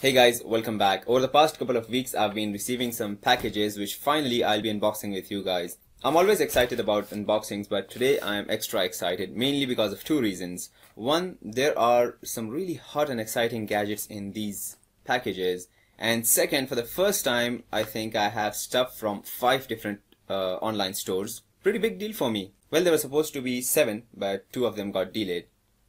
Hey guys, welcome back. Over the past couple of weeks, I've been receiving some packages which finally I'll be unboxing with you guys. I'm always excited about unboxings, but today I'm extra excited, mainly because of two reasons. One, there are some really hot and exciting gadgets in these packages. And second, for the first time, I think I have stuff from 5 different online stores. Pretty big deal for me. Well, there were supposed to be 7, but 2 of them got delayed.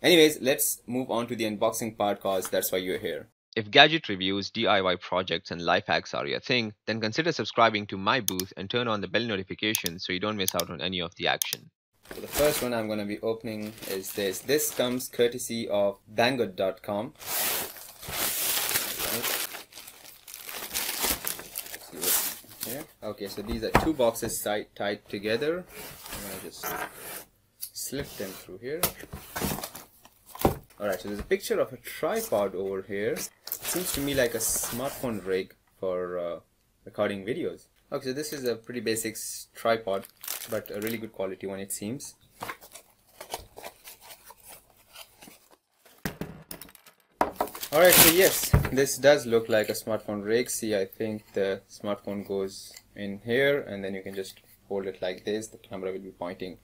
Anyways, let's move on to the unboxing part cause that's why you're here. If gadget reviews, DIY projects, and life hacks are your thing, then consider subscribing to Miibooth and turn on the bell notifications so you don't miss out on any of the action. So the first one I'm going to be opening is this. This comes courtesy of banggood.com. Okay, so these are 2 boxes tied together. I'm going to just slip them through here. Alright, so there's a picture of a tripod over here. It seems to me like a smartphone rig for recording videos. Okay, so this is a pretty basic tripod, but a really good quality one it seems. Alright, so yes, this does look like a smartphone rig. See, I think the smartphone goes in here and then you can just hold it like this. The camera will be pointing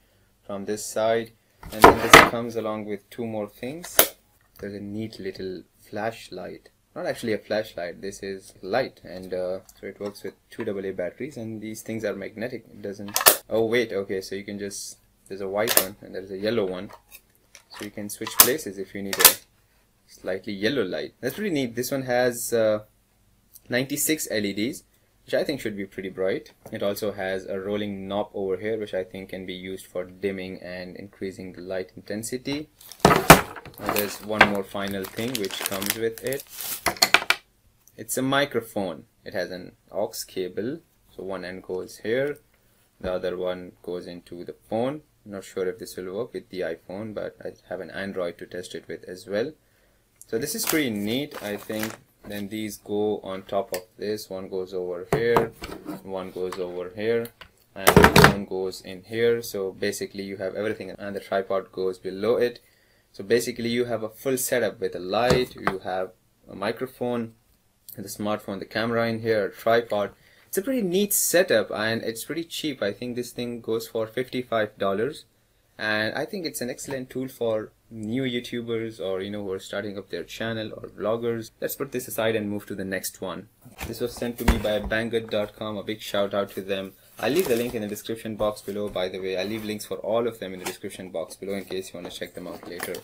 from this side. And then this comes along with 2 more things. There's a neat little flashlight. Not actually a flashlight, this is light, and so it works with 2 AA batteries, and these things are magnetic. It doesn't... Oh wait, okay, so you can just... There's a white one and there's a yellow one. So you can switch places if you need a slightly yellow light. That's pretty neat. This one has 96 LEDs. Which I think should be pretty bright. It also has a rolling knob over here, which I think can be used for dimming and increasing the light intensity. And there's one more final thing which comes with it. It's a microphone. It has an aux cable, so one end goes here, the other one goes into the phone. I'm not sure if this will work with the iPhone, but I have an Android to test it with as well. So this is pretty neat, I think. Then these go on top of this. One goes over here, one goes over here, and one goes in here. So basically you have everything, and the tripod goes below it. So basically you have a full setup with a light, you have a microphone, the smartphone, the camera in here, a tripod. It's a pretty neat setup and it's pretty cheap. I think this thing goes for $55. And I think it's an excellent tool for new YouTubers or who are starting up their channel or vloggers. Let's put this aside and move to the next one. This was sent to me by banggood.com. A big shout out to them. I'll leave the link in the description box below, by the way. I'll leave links for all of them in the description box below in case you want to check them out later.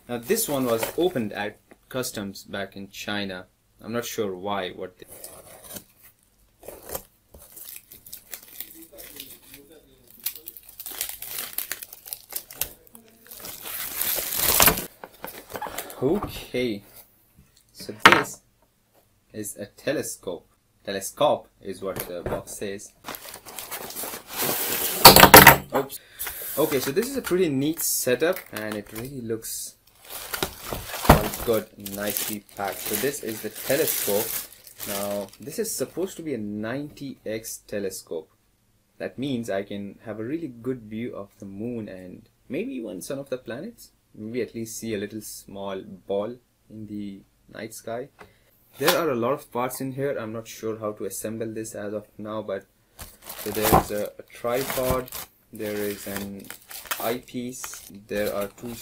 Now this one was opened at customs back in China. I'm not sure why. Okay, so this is a telescope. Telescope is what the box says. Oops. Okay, so this is a pretty neat setup and it really looks all good, nicely packed. So this is the telescope. Now this is supposed to be a 90x telescope. That means I can have a really good view of the moon and maybe even some of the planets. Maybe at least see a little small ball in the night sky. There are a lot of parts in here. I'm not sure how to assemble this as of now, but so there's a tripod, there is an eyepiece, there are two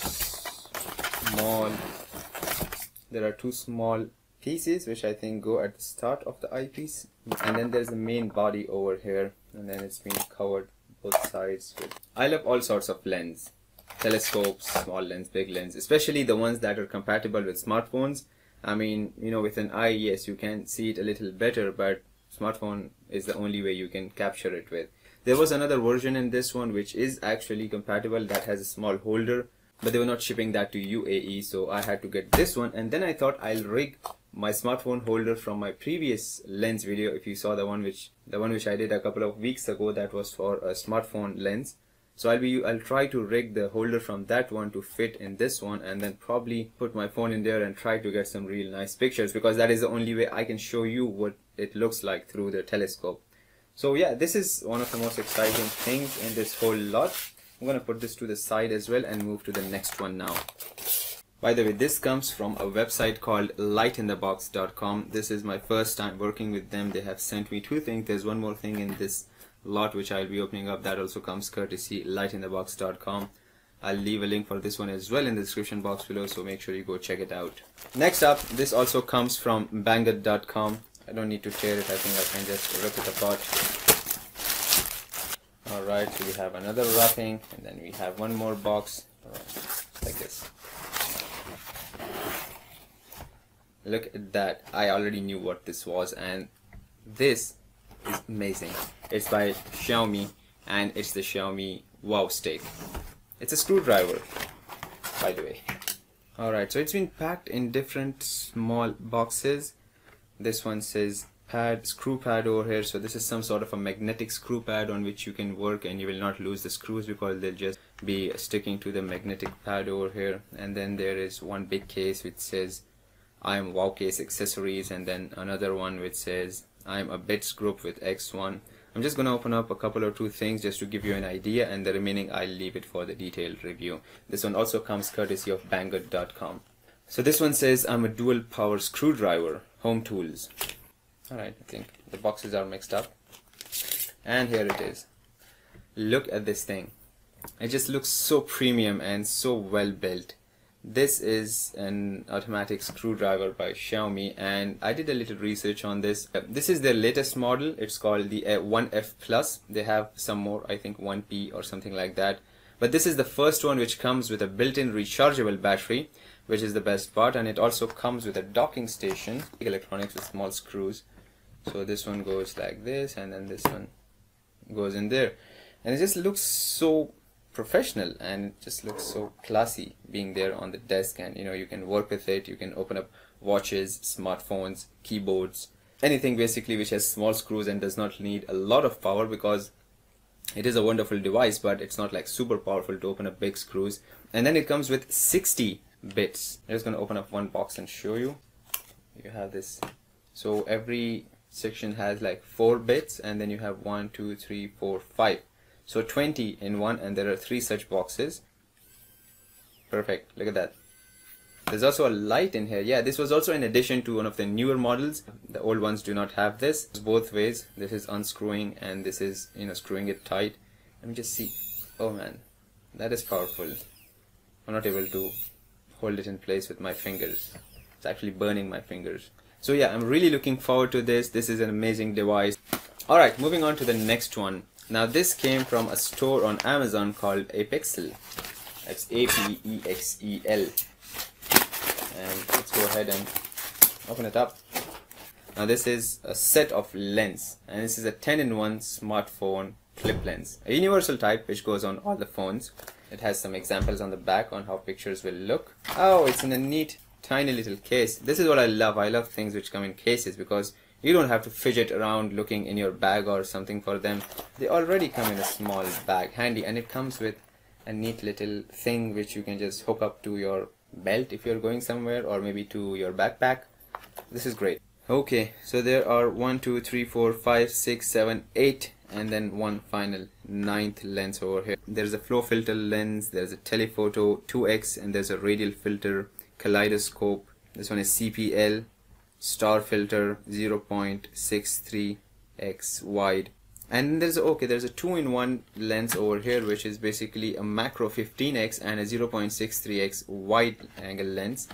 small pieces which I think go at the start of the eyepiece, and then there's the main body over here, and then it's been covered both sides with... I love all sorts of lens. Telescopes, small lens, big lens, especially the ones that are compatible with smartphones. I mean, with an eye, yes, you can see it a little better, but smartphone is the only way you can capture it with. There was another version in this one which is actually compatible that has a small holder, but they were not shipping that to UAE, so I had to get this one. And then I thought I'll rig my smartphone holder from my previous lens video. If you saw the one which I did a couple of weeks ago, that was for a smartphone lens. So I'll try to rig the holder from that one to fit in this one, and then probably put my phone in there and try to get some real nice pictures, because that is the only way I can show you what it looks like through the telescope. So yeah, this is one of the most exciting things in this whole lot. I'm gonna put this to the side as well and move to the next one now. By the way, this comes from a website called Lightinthebox.com. This is my first time working with them. They have sent me 2 things. There's one more thing in this lot which I'll be opening up. That also comes courtesy Lightinthebox.com. I'll leave a link for this one as well in the description box below, so make sure you go check it out. Next up, this also comes from banggood.com. I don't need to tear it. I think I can just rip it apart. Alright, so we have another wrapping, and then we have one more box. Like this. Look at that. I already knew what this was, and this is amazing. It's by Xiaomi, and it's the Xiaomi Wow Stick. It's a screwdriver, by the way. Alright, so it's been packed in different small boxes. This one says screw pad over here. So this is some sort of a magnetic screw pad on which you can work, and you will not lose the screws because they'll just be sticking to the magnetic pad over here. And then there is one big case which says I am Wow Case Accessories, and then another one which says I am a Bits Group with X1. I'm just going to open up a couple or 2 things just to give you an idea, and the remaining I'll leave it for the detailed review. This one also comes courtesy of banggood.com. So this one says I'm a dual power screwdriver, home tools. Alright, I think the boxes are mixed up. And here it is. Look at this thing. It just looks so premium and so well built. This is an automatic screwdriver by Xiaomi, and I did a little research on this. This is their latest model. It's called the 1F Plus. They have some more, I think 1P or something like that. But this is the first one which comes with a built-in rechargeable battery, which is the best part, and it also comes with a docking station, electronics with small screws. So this one goes like this, and then this one goes in there. And it just looks so professional, and it just looks so classy being there on the desk, and you can work with it. You can open up watches, smartphones, keyboards, anything basically which has small screws and does not need a lot of power, because it is a wonderful device, but it's not like super powerful to open up big screws. And then it comes with 60 bits. I'm just going to open up one box and show you. You have this. So every section has like 4 bits, and then you have 1, 2, 3, 4, 5. So 20 in one, and there are 3 such boxes. Perfect. Look at that. There's also a light in here. Yeah, this was also in addition to one of the newer models. The old ones do not have this. It's both ways. This is unscrewing, and this is screwing it tight. Let me just see. Oh man, that is powerful. I'm not able to hold it in place with my fingers. It's actually burning my fingers. So yeah, I'm really looking forward to this. This is an amazing device. Alright, moving on to the next one. Now this came from a store on Amazon called Apexel. That's A-P-E-X-E-L. And let's go ahead and open it up. Now this is a set of lens, and this is a 10-in-1 smartphone clip lens, a universal type which goes on all the phones. It has some examples on the back on how pictures will look. Oh, it's in a neat tiny little case. This is what I love. I love things which come in cases, because you don't have to fidget around looking in your bag or something for them. They already come in a small bag, handy, and it comes with a neat little thing which you can just hook up to your belt if you're going somewhere, or maybe to your backpack. This is great. Okay, so there are 1, 2, 3, 4, 5, 6, 7, 8, and then one final 9th lens over here. There's a flow filter lens, there's a telephoto 2x, and there's a radial filter, kaleidoscope. This one is CPL, star filter 0.63x wide, and there's a 2-in-1 lens over here, which is basically a macro 15x and a 0.63x wide angle lens.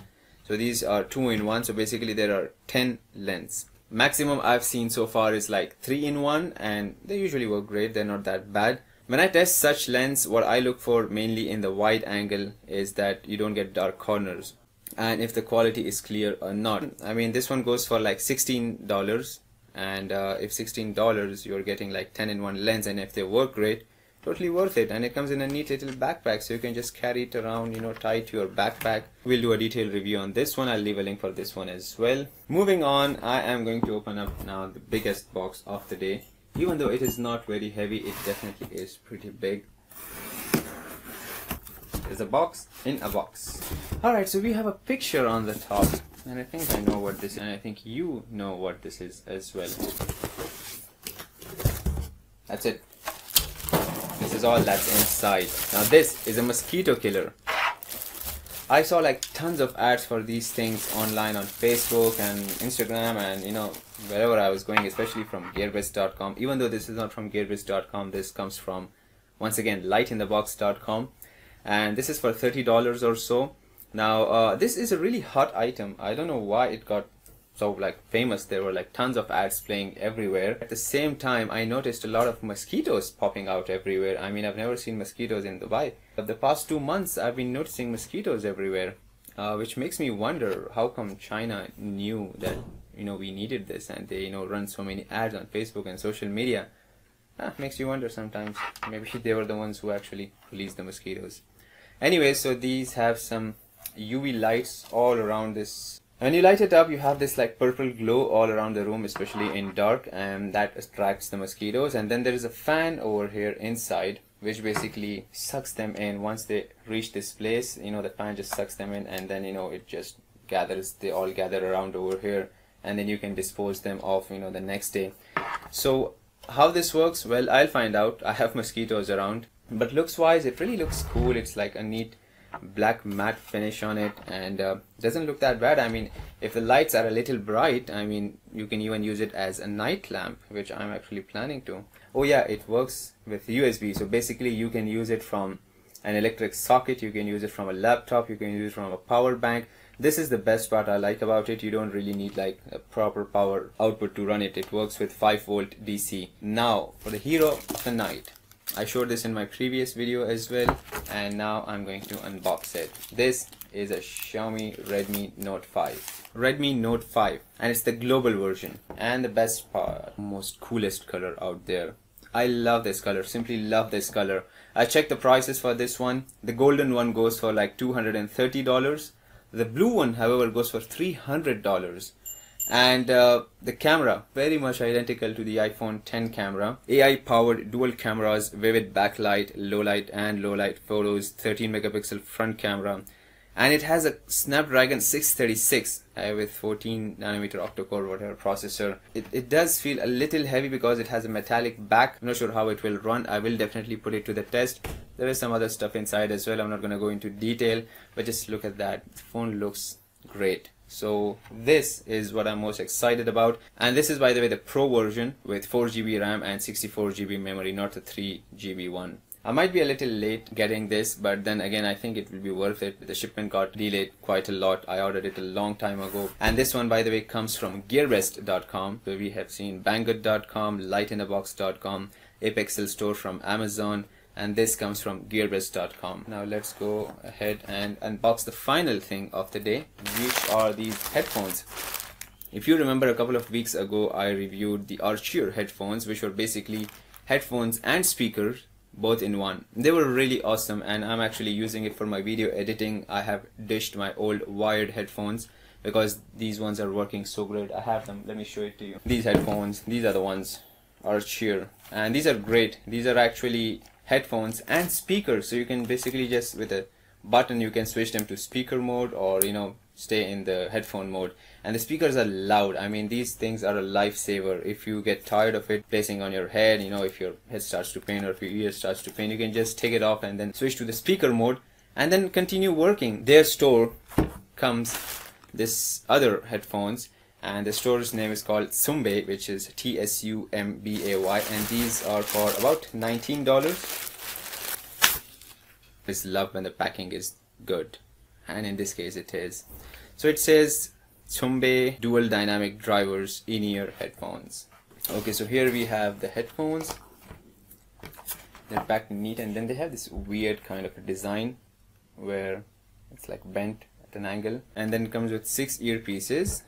So these are 2-in-1, so basically there are 10 lenses. Maximum I've seen so far is like 3-in-1, and they usually work great. They're not that bad. When I test such lens, what I look for mainly in the wide angle is that you don't get dark corners, and if the quality is clear or not. I mean, this one goes for like $16, and if $16 you're getting like 10-in-1 lens, and if they work great, totally worth it. And it comes in a neat little backpack, so you can just carry it around, tied to your backpack. We'll do a detailed review on this one. I'll leave a link for this one as well. Moving on, I am going to open up now the biggest box of the day. Even though it is not very heavy, it definitely is pretty big. There's a box in a box. Alright, so we have a picture on the top, and I think I know what this is, and I think you know what this is as well. That's it. This is all that's inside. Now this is a Mosquito Killer. I saw like tons of ads for these things online on Facebook and Instagram and wherever I was going, especially from Gearbest.com. Even though this is not from Gearbest.com, this comes from, once again, Lightinthebox.com, and this is for $30 or so. Now this is a really hot item. I don't know why it got so like famous. There were like tons of ads playing everywhere. At the same time, I noticed a lot of mosquitoes popping out everywhere. I mean, I've never seen mosquitoes in Dubai. But the past 2 months, I've been noticing mosquitoes everywhere, which makes me wonder how come China knew that we needed this, and they run so many ads on Facebook and social media. Makes you wonder sometimes. Maybe they were the ones who actually released the mosquitoes. Anyway, so these have some UV lights all around this. When you light it up, you have this like purple glow all around the room, especially in dark, and that attracts the mosquitoes. And then there is a fan over here inside, which basically sucks them in. Once they reach this place, the fan just sucks them in, and then it just gathers. They all gather around over here, and then you can dispose them off the next day. So how this works, well, I'll find out. I have mosquitoes around, but looks wise, it really looks cool. It's like a neat black matte finish on it, and doesn't look that bad. I mean, if the lights are a little bright, I mean, you can even use it as a night lamp, which I'm actually planning to. Oh yeah, it works with USB, so basically you can use it from an electric socket, you can use it from a laptop, you can use it from a power bank. This is the best part I like about it. You don't really need like a proper power output to run it. It works with 5-volt DC. Now for the hero of the night. I showed this in my previous video as well, and now I'm going to unbox it. This is a Xiaomi Redmi Note 5. Redmi Note 5, and it's the global version. And the best part, most coolest color out there. I love this color, simply love this color. I checked the prices for this one. The golden one goes for like $230. The blue one, however, goes for $300. And the camera, very much identical to the iPhone X camera. AI powered dual cameras, vivid backlight, low light and low light photos, 13 megapixel front camera, and it has a Snapdragon 636 with 14 nanometer octa-core whatever processor. It does feel a little heavy because it has a metallic back. I'm not sure how it will run. I will definitely put it to the test. There is some other stuff inside as well. I'm not going to go into detail, but just look at that. The phone looks great. So this is what I'm most excited about, and this is, by the way, the Pro version with 4GB RAM and 64GB memory, not the 3GB one. I might be a little late getting this, but then again, I think it will be worth it. The shipment got delayed quite a lot. I ordered it a long time ago. And this one, by the way, comes from Gearbest.com. So we have seen banggood.com, Lightinthebox.com, Apexel Store from Amazon, and this comes from Gearbest.com. Now let's go ahead and unbox the final thing of the day, which are these headphones. If you remember, a couple of weeks ago I reviewed the Archer headphones, which were basically headphones and speakers both in one. They were really awesome, and I'm actually using it for my video editing. I have dished my old wired headphones because these ones are working so great. I have them, let me show it to you. These headphones, these are the ones, Archer, and these are great. These are actually headphones and speakers, so you can basically just with a button you can switch them to speaker mode, or stay in the headphone mode. And the speakers are loud. I mean, these things are a lifesaver. If you get tired of it placing on your head, if your head starts to pain or if your ear starts to pain, you can just take it off and then switch to the speaker mode and then continue working. Their store comes this other headphones, and the store's name is called Tsumbay, which is Tsumbay, and these are for about $19. I love when the packing is good, and in this case it is. So it says Tsumbay dual dynamic drivers in-ear headphones. Okay, so here we have the headphones. They're packed neat, and then they have this weird kind of a design where it's like bent at an angle, and then it comes with 6 earpieces,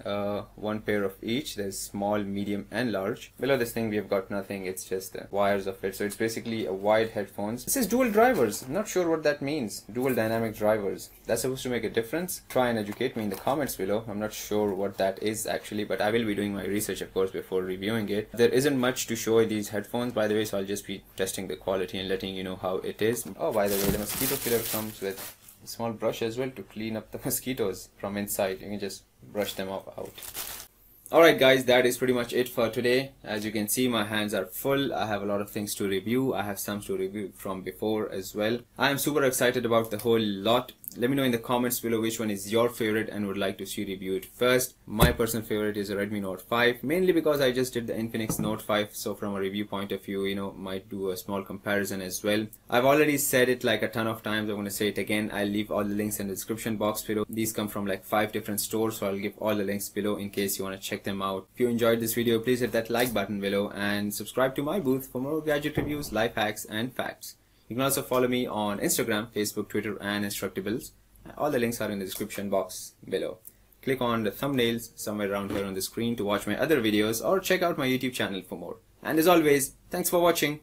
1 pair of each. There's small, medium and large. Below this thing we have got nothing, it's just the wires of it. So it's basically a wide headphones. It says dual drivers. I'm not sure what that means. Dual dynamic drivers, that's supposed to make a difference? Try and educate me in the comments below. I'm not sure what that is actually, but I will be doing my research, of course, before reviewing it. There isn't much to show these headphones, by the way, so I'll just be testing the quality and letting you know how it is. Oh, by the way, the Mosquito Killer comes with a small brush as well to clean up the mosquitoes from inside. You can just brush them off out. Alright guys, that is pretty much it for today. As you can see, my hands are full. I have a lot of things to review. I have some to review from before as well. I am super excited about the whole lot. Let me know in the comments below which one is your favorite and would like to see review it first. My personal favorite is a Redmi Note 5, mainly because I just did the Infinix Note 5, so from a review point of view, you know, might do a small comparison as well. I've already said it like a ton of times. I'm going to say it again. I'll leave all the links in the description box below. These come from like 5 different stores, so I'll give all the links below in case you want to check them out. If you enjoyed this video, please hit that like button below and subscribe to Miibooth for more gadget reviews, life hacks and facts. You can also follow me on Instagram, Facebook, Twitter and Instructables. All the links are in the description box below. Click on the thumbnails somewhere around here on the screen to watch my other videos or check out my YouTube channel for more. And as always, thanks for watching.